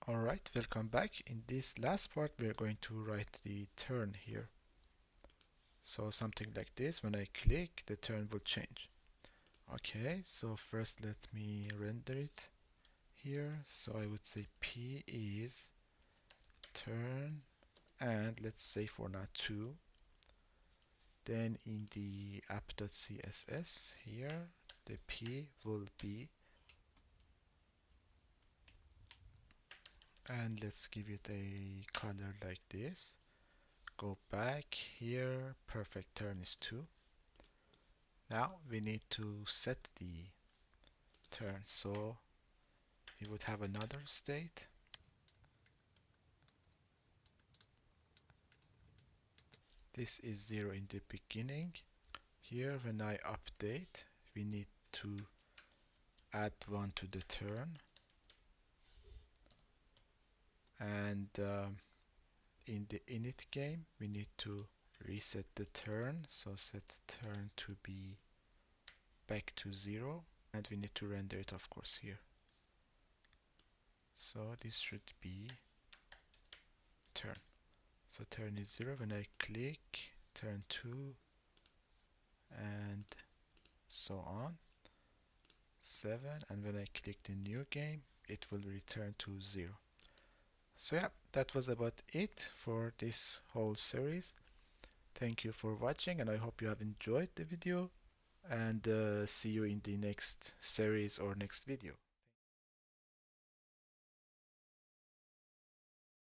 Alright, welcome back. In this last part we're going to write the turn here. So something like this, when I click, the turn will change. Okay, so first let me render it here. So I would say P is turn, and let's say for now 2. Then in the app.css here, the P will be, and let's give it a color like this. Go back here, perfect turn is 2. Now we need to set the turn, so we would have another state. This is 0 in the beginning. Here when I update, we need to add 1 to the turn, and in the init game we need to reset the turn, so set turn to be back to 0, and we need to render it of course here. So this should be turn. So turn is 0 when I click, turn 2, and so on, 7, and when I click the new game it will return to 0. So yeah, that was about it for this whole series. Thank you for watching, and I hope you have enjoyed the video, and see you in the next series or next video.